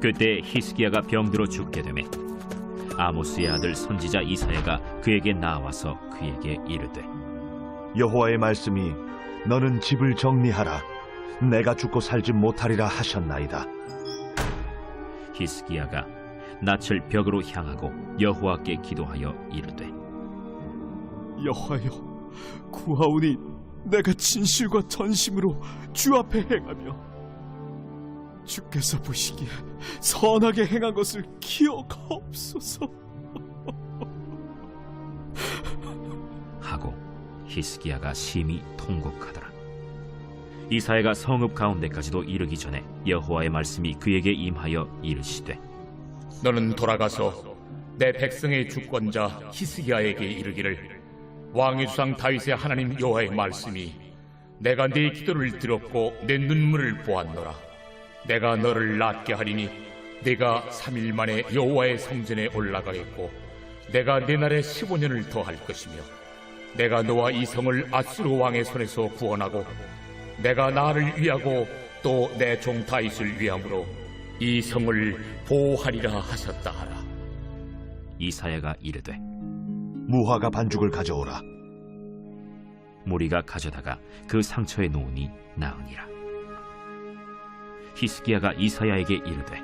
그때 히스기야가 병들어 죽게 되매 아모스의 아들 선지자 이사야가 그에게 나와서 그에게 이르되 여호와의 말씀이 너는 집을 정리하라 내가 죽고 살지 못하리라 하셨나이다. 히스기야가 낯을 벽으로 향하고 여호와께 기도하여 이르되 여호와여, 구하오니 내가 진실과 전심으로 주 앞에 행하며 주께서 보시기에 선하게 행한 것을 기억하옵소서. 하고 히스기야가 심히 통곡하더라. 이사야가 성읍 가운데까지도 이르기 전에 여호와의 말씀이 그에게 임하여 이르시되 너는 돌아가서 내 백성의 주권자 히스기야에게 이르기를 왕의 주상 다윗의 하나님 여호와의 말씀이 내가 네 기도를 들었고 내 눈물을 보았노라. 내가 너를 낫게 하리니 네가 3일 만에 여호와의 성전에 올라가겠고 내가 네 날에 15년을 더할 것이며 내가 너와 이 성을 아수르 왕의 손에서 구원하고 내가 나를 위하고 또 내 종 다윗을 위함으로 이 성을 보호하리라 하셨다 하라. 이사야가 이르되 무화과 반죽을 가져오라. 무리가 가져다가 그 상처에 놓으니 나으니라. 히스기야가 이사야에게 이르되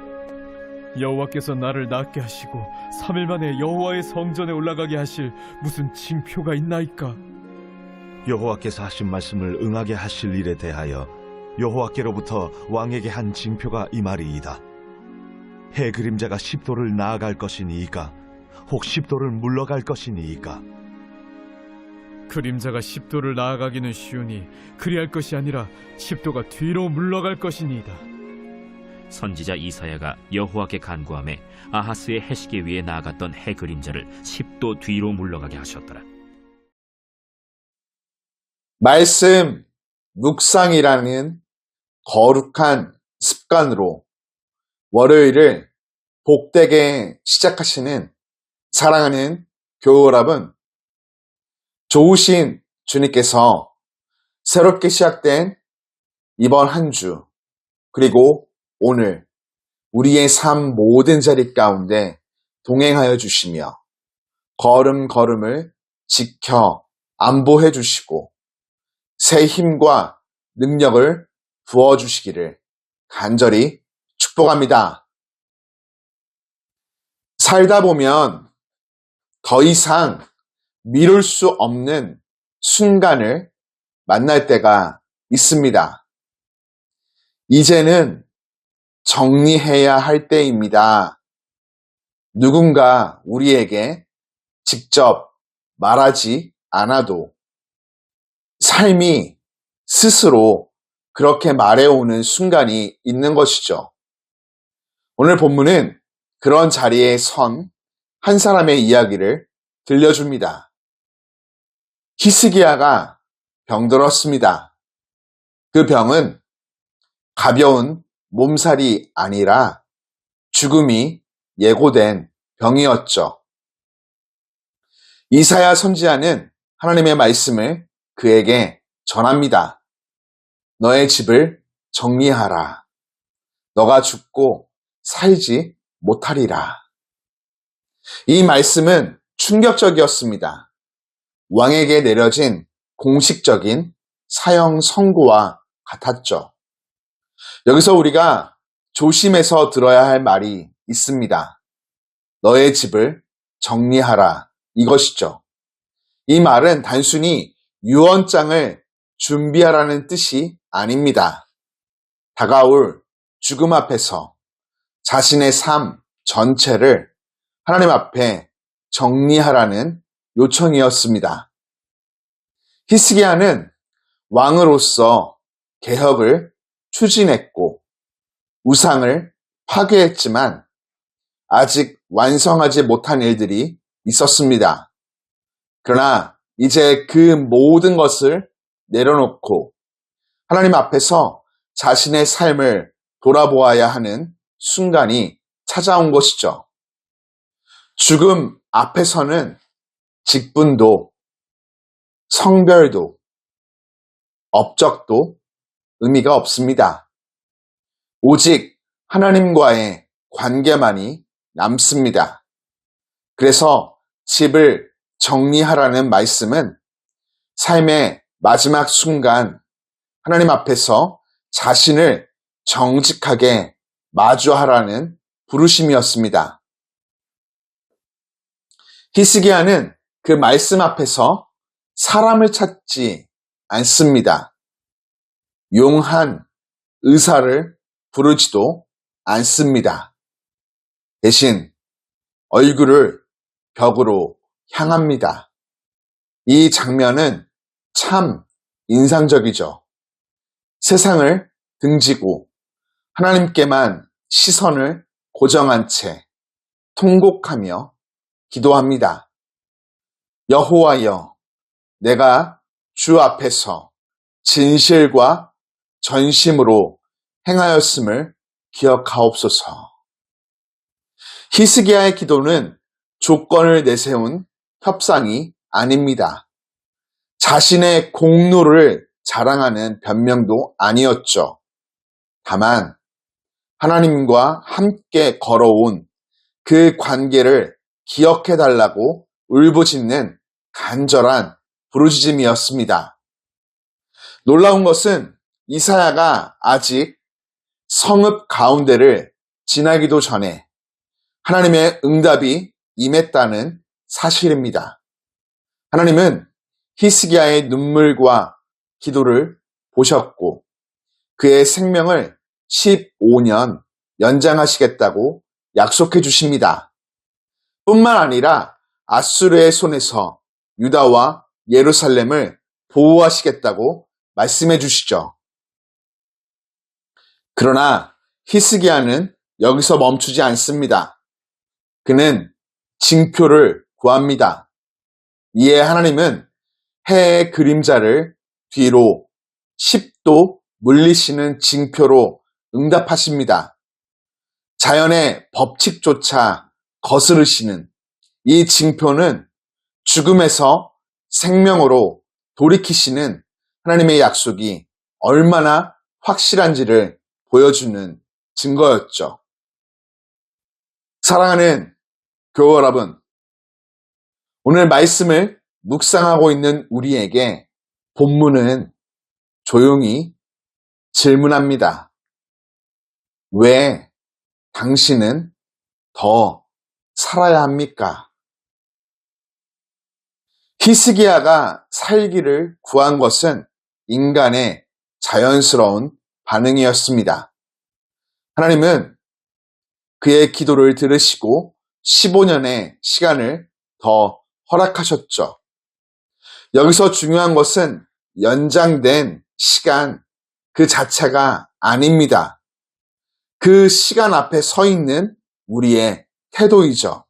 여호와께서 나를 낫게 하시고 3일 만에 여호와의 성전에 올라가게 하실 무슨 징표가 있나이까? 여호와께서 하신 말씀을 응하게 하실 일에 대하여 여호와께로부터 왕에게 한 징표가 이 말이이다. 해 그림자가 10도를 나아갈 것이니이까 혹 10도를 물러갈 것이니이까. 그림자가 10도를 나아가기는 쉬우니 그리할 것이 아니라 10도가 뒤로 물러갈 것이니이다. 선지자 이사야가 여호와께 간구하매 아하스의 해시계 위에 나아갔던 해 그림자를 10도 뒤로 물러가게 하셨더라. 말씀 묵상이라는 거룩한 습관으로 월요일을 복되게 시작하시는 사랑하는 교회 여러분, 좋으신 주님께서 새롭게 시작된 이번 한 주 그리고 오늘 우리의 삶 모든 자리 가운데 동행하여 주시며 걸음걸음을 지켜 안보해 주시고 새 힘과 능력을 부어주시기를 간절히 축복합니다. 살다 보면 더 이상 미룰 수 없는 순간을 만날 때가 있습니다. 이제는 정리해야 할 때입니다. 누군가 우리에게 직접 말하지 않아도 삶이 스스로 그렇게 말해오는 순간이 있는 것이죠. 오늘 본문은 그런 자리에 선 한 사람의 이야기를 들려줍니다. 히스기야가 병들었습니다. 그 병은 가벼운 몸살이 아니라 죽음이 예고된 병이었죠. 이사야 선지자는 하나님의 말씀을 그에게 전합니다. 너의 집을 정리하라. 너가 죽고 살지 못하리라. 이 말씀은 충격적이었습니다. 왕에게 내려진 공식적인 사형 선고와 같았죠. 여기서 우리가 조심해서 들어야 할 말이 있습니다. 너의 집을 정리하라. 이것이죠. 이 말은 단순히 유언장을 준비하라는 뜻이 아닙니다. 다가올 죽음 앞에서 자신의 삶 전체를 하나님 앞에 정리하라는 요청이었습니다. 히스기야는 왕으로서 개혁을 추진했고 우상을 파괴했지만 아직 완성하지 못한 일들이 있었습니다. 그러나 이제 그 모든 것을 내려놓고 하나님 앞에서 자신의 삶을 돌아보아야 하는 순간이 찾아온 것이죠. 죽음 앞에서는 직분도, 성별도, 업적도 의미가 없습니다. 오직 하나님과의 관계만이 남습니다. 그래서 집을 정리하라는 말씀은 삶의 마지막 순간 하나님 앞에서 자신을 정직하게 마주하라는 부르심이었습니다. 히스기야는 그 말씀 앞에서 사람을 찾지 않습니다. 용한 의사를 부르지도 않습니다. 대신 얼굴을 벽으로 향합니다. 이 장면은 참 인상적이죠. 세상을 등지고 하나님께만 시선을 고정한 채 통곡하며 기도합니다. 여호와여, 내가 주 앞에서 진실과 전심으로 행하였음을 기억하옵소서. 히스기야의 기도는 조건을 내세운 협상이 아닙니다. 자신의 공로를 자랑하는 변명도 아니었죠. 다만 하나님과 함께 걸어온 그 관계를 기억해달라고 울부짖는 간절한 부르짖음이었습니다. 놀라운 것은 이사야가 아직 성읍 가운데를 지나기도 전에 하나님의 응답이 임했다는 사실입니다. 하나님은 히스기야의 눈물과 기도를 보셨고 그의 생명을 15년 연장하시겠다고 약속해 주십니다. 뿐만 아니라 아수르의 손에서 유다와 예루살렘을 보호하시겠다고 말씀해 주시죠. 그러나 히스기야는 여기서 멈추지 않습니다. 그는 징표를 구합니다. 이에 하나님은 해의 그림자를 뒤로 10도 물리시는 징표로 응답하십니다. 자연의 법칙조차 거스르시는 이 징표는 죽음에서 생명으로 돌이키시는 하나님의 약속이 얼마나 확실한지를 보여주는 증거였죠. 사랑하는 교우 여러분, 오늘 말씀을 묵상하고 있는 우리에게 본문은 조용히 질문합니다. 왜 당신은 더 살아야 합니까? 히스기야가 살기를 구한 것은 인간의 자연스러운 반응이었습니다. 하나님은 그의 기도를 들으시고 15년의 시간을 더 허락하셨죠. 여기서 중요한 것은 연장된 시간 그 자체가 아닙니다. 그 시간 앞에 서 있는 우리의 태도이죠.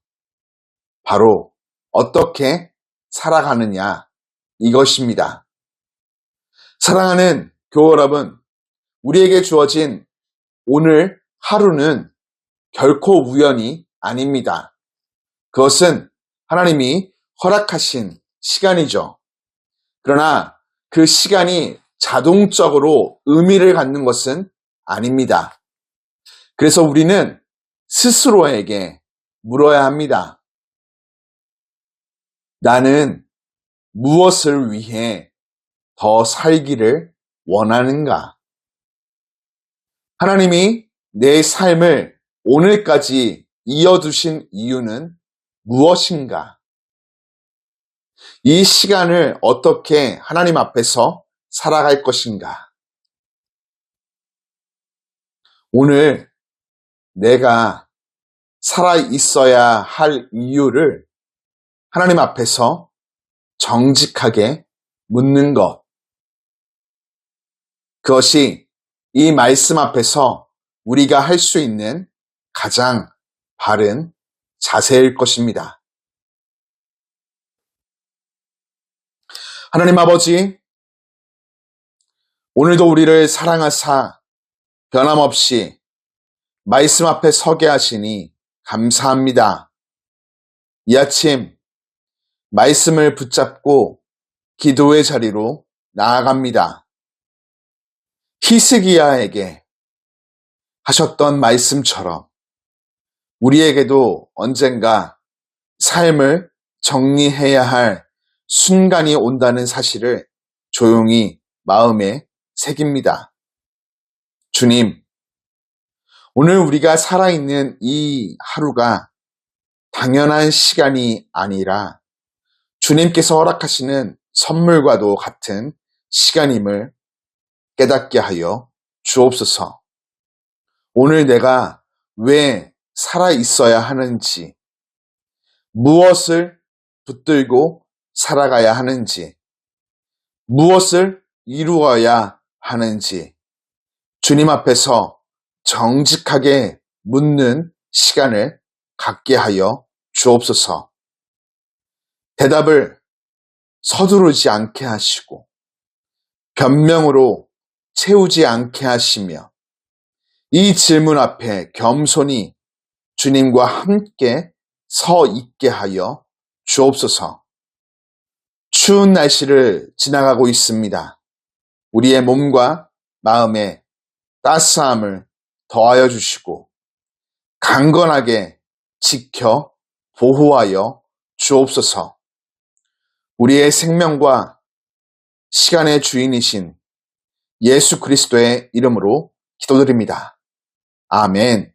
바로 어떻게 살아가느냐 이것입니다. 사랑하는 교우 여러분, 우리에게 주어진 오늘 하루는 결코 우연이 아닙니다. 그것은 하나님이 허락하신 시간이죠. 그러나 그 시간이 자동적으로 의미를 갖는 것은 아닙니다. 그래서 우리는 스스로에게 물어야 합니다. 나는 무엇을 위해 더 살기를 원하는가? 하나님이 내 삶을 오늘까지 이어두신 이유는 무엇인가? 이 시간을 어떻게 하나님 앞에서 살아갈 것인가? 오늘 내가 살아 있어야 할 이유를 하나님 앞에서 정직하게 묻는 것. 그것이 이 말씀 앞에서 우리가 할 수 있는 가장 바른 자세일 것입니다. 하나님 아버지, 오늘도 우리를 사랑하사 변함없이 말씀 앞에 서게 하시니 감사합니다. 이 아침 말씀을 붙잡고 기도의 자리로 나아갑니다. 히스기야에게 하셨던 말씀처럼 우리에게도 언젠가 삶을 정리해야 할 순간이 온다는 사실을 조용히 마음에 새깁니다. 주님, 오늘 우리가 살아있는 이 하루가 당연한 시간이 아니라 주님께서 허락하시는 선물과도 같은 시간임을 깨닫게 하여 주옵소서. 오늘 내가 왜 살아 있어야 하는지, 무엇을 붙들고 살아가야 하는지, 무엇을 이루어야 하는지 주님 앞에서 정직하게 묻는 시간을 갖게 하여 주옵소서. 대답을 서두르지 않게 하시고 변명으로 채우지 않게 하시며 이 질문 앞에 겸손히 주님과 함께 서 있게 하여 주옵소서. 추운 날씨를 지나가고 있습니다. 우리의 몸과 마음에 따스함을 더하여 주시고 강건하게 지켜 보호하여 주옵소서. 우리의 생명과 시간의 주인이신 예수 그리스도의 이름으로 기도드립니다. 아멘.